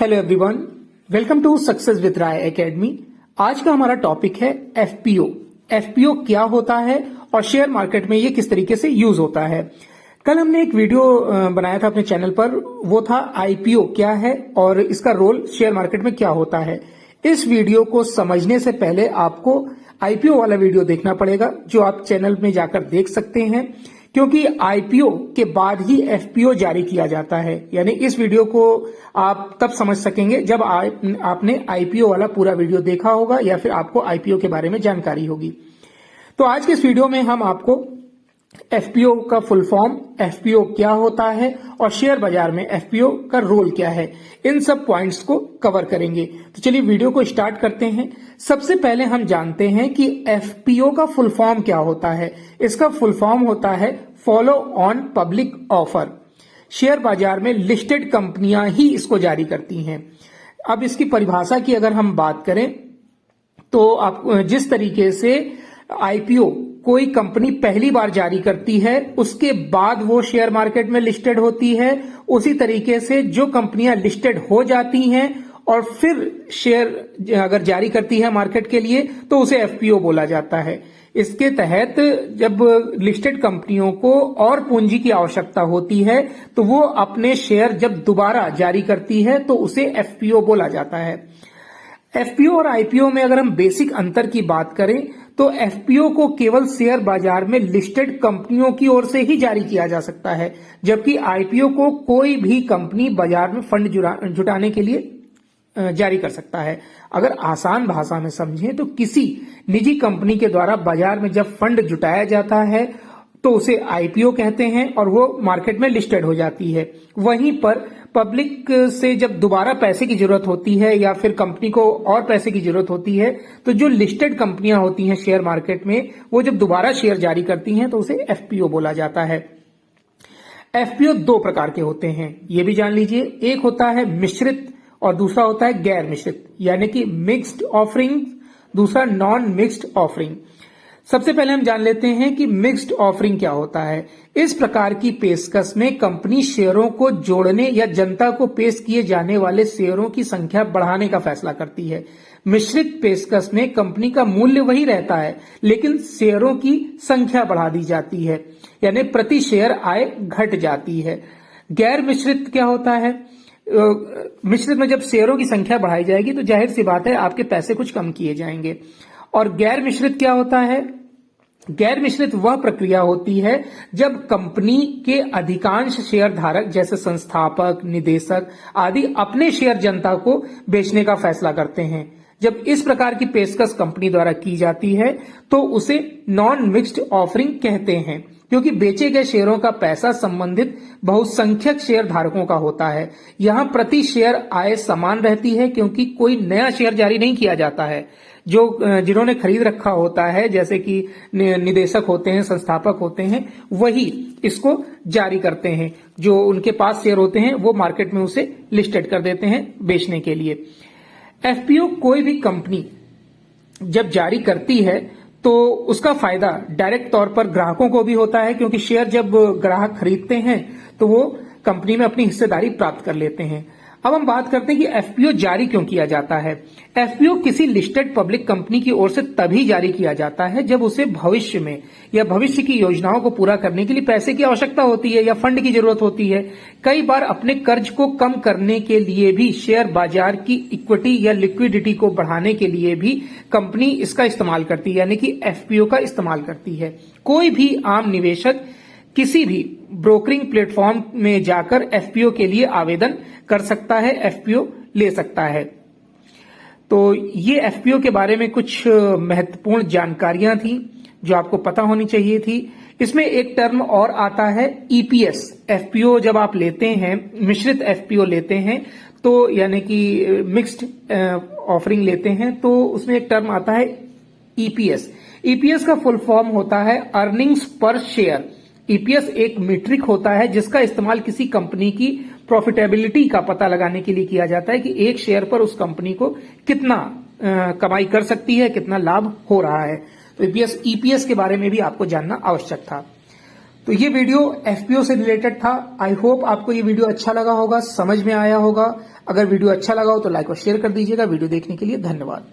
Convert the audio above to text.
Hello everyone, welcome to success with Rai academy. आज का हमारा टॉपिक है एफपीओ। एफपीओ क्या होता है और शेयर मार्केट में ये किस तरीके से यूज होता है। कल हमने एक वीडियो बनाया था अपने चैनल पर, वो था आईपीओ क्या है और इसका रोल शेयर मार्केट में क्या होता है। इस वीडियो को समझने से पहले आपको आईपीओ वाला वीडियो देखना पड़ेगा, जो आप चैनल में जाकर देख सकते हैं, क्योंकि आईपीओ के बाद ही एफपीओ जारी किया जाता है। यानी इस वीडियो को आप तब समझ सकेंगे जब आपने आईपीओ वाला पूरा वीडियो देखा होगा या फिर आपको आईपीओ के बारे में जानकारी होगी। तो आज के इस वीडियो में हम आपको एफपीओ का फुल फॉर्म, एफपीओ क्या होता है और शेयर बाजार में एफपीओ का रोल क्या है, इन सब पॉइंट्स को कवर करेंगे। तो चलिए वीडियो को स्टार्ट करते हैं। सबसे पहले हम जानते हैं कि एफपीओ का फुल फॉर्म क्या होता है। इसका फुल फॉर्म होता है follow on public offer. Share बाजार में लिस्टेड कंपनियां ही इसको जारी करती हैं। अब इसकी परिभाषा की अगर हम बात करें तो आप जिस तरीके से आईपीओ कोई कंपनी पहली बार जारी करती है, उसके बाद वो शेयर मार्केट में लिस्टेड होती है, उसी तरीके से जो कंपनियां लिस्टेड हो जाती हैं और फिर शेयर अगर जारी करती है मार्केट के लिए तो उसे एफपीओ बोला जाता है। इसके तहत जब लिस्टेड कंपनियों को और पूंजी की आवश्यकता होती है तो वो अपने शेयर जब दोबारा जारी करती है तो उसे एफपीओ बोला जाता है। एफपीओ और आईपीओ में अगर हम बेसिक अंतर की बात करें तो एफपीओ को केवल शेयर बाजार में लिस्टेड कंपनियों की ओर से ही जारी किया जा सकता है, जबकि आईपीओ को कोई भी कंपनी बाजार में फंड जुटाने के लिए जारी कर सकता है। अगर आसान भाषा में समझें तो किसी निजी कंपनी के द्वारा बाजार में जब फंड जुटाया जाता है तो उसे आईपीओ कहते हैं और वो मार्केट में लिस्टेड हो जाती है। वहीं पर पब्लिक से जब दोबारा पैसे की जरूरत होती है या फिर कंपनी को और पैसे की जरूरत होती है तो जो लिस्टेड कंपनियां होती हैं शेयर मार्केट में, वो जब दोबारा शेयर जारी करती हैं तो उसे एफपीओ बोला जाता है। एफपीओ दो प्रकार के होते हैं, ये भी जान लीजिए। एक होता है मिश्रित और दूसरा होता है गैर मिश्रित, यानी कि मिक्स्ड ऑफरिंग, दूसरा नॉन मिक्स्ड ऑफरिंग। सबसे पहले हम जान लेते हैं कि मिक्स्ड ऑफरिंग क्या होता है। इस प्रकार की पेशकश में कंपनी शेयरों को जोड़ने या जनता को पेश किए जाने वाले शेयरों की संख्या बढ़ाने का फैसला करती है। मिश्रित पेशकश में कंपनी का मूल्य वही रहता है लेकिन शेयरों की संख्या बढ़ा दी जाती है, यानी प्रति शेयर आय घट जाती है। गैर मिश्रित क्या होता है? मिश्रित में जब शेयरों की संख्या बढ़ाई जाएगी तो जाहिर सी बात है आपके पैसे कुछ कम किए जाएंगे। और गैर मिश्रित क्या होता है? गैर मिश्रित वह प्रक्रिया होती है जब कंपनी के अधिकांश शेयर धारक जैसे संस्थापक, निदेशक आदि अपने शेयर जनता को बेचने का फैसला करते हैं। जब इस प्रकार की पेशकश कंपनी द्वारा की जाती है तो उसे नॉन मिक्स्ड ऑफरिंग कहते हैं, क्योंकि बेचे गए शेयरों का पैसा संबंधित बहुसंख्यक शेयर धारकों का होता है। यहां प्रति शेयर आय समान रहती है क्योंकि कोई नया शेयर जारी नहीं किया जाता है। जिन्होंने खरीद रखा होता है, जैसे कि निदेशक होते हैं, संस्थापक होते हैं, वही इसको जारी करते हैं। जो उनके पास शेयर होते हैं वो मार्केट में उसे लिस्टेड कर देते हैं बेचने के लिए। एफपीओ कोई भी कंपनी जब जारी करती है तो उसका फायदा डायरेक्ट तौर पर ग्राहकों को भी होता है, क्योंकि शेयर जब ग्राहक खरीदते हैं तो वो कंपनी में अपनी हिस्सेदारी प्राप्त कर लेते हैं। अब हम बात करते हैं कि एफपीओ जारी क्यों किया जाता है। एफपीओ किसी लिस्टेड पब्लिक कंपनी की ओर से तभी जारी किया जाता है जब उसे भविष्य में या भविष्य की योजनाओं को पूरा करने के लिए पैसे की आवश्यकता होती है या फंड की जरूरत होती है। कई बार अपने कर्ज को कम करने के लिए भी, शेयर बाजार की इक्विटी या लिक्विडिटी को बढ़ाने के लिए भी कंपनी इसका इस्तेमाल करती है, यानी कि एफपीओ का इस्तेमाल करती है। कोई भी आम निवेशक किसी भी ब्रोकरिंग प्लेटफॉर्म में जाकर एफपीओ के लिए आवेदन कर सकता है, एफपीओ ले सकता है। तो ये एफपीओ के बारे में कुछ महत्वपूर्ण जानकारियां थी जो आपको पता होनी चाहिए थी। इसमें एक टर्म और आता है ईपीएस। एफपीओ जब आप लेते हैं, मिश्रित एफपीओ लेते हैं तो यानी कि मिक्स्ड ऑफरिंग लेते हैं, तो उसमें एक टर्म आता है ईपीएस। ईपीएस का फुल फॉर्म होता है अर्निंग्स पर शेयर। ईपीएस एक मीट्रिक होता है जिसका इस्तेमाल किसी कंपनी की प्रॉफिटेबिलिटी का पता लगाने के लिए किया जाता है कि एक शेयर पर उस कंपनी को कितना कमाई कर सकती है, कितना लाभ हो रहा है। तो ईपीएस के बारे में भी आपको जानना आवश्यक था। तो ये वीडियो एफपीओ से रिलेटेड था। आई होप आपको ये वीडियो अच्छा लगा होगा, समझ में आया होगा। अगर वीडियो अच्छा लगा हो तो लाइक और शेयर कर दीजिएगा। वीडियो देखने के लिए धन्यवाद।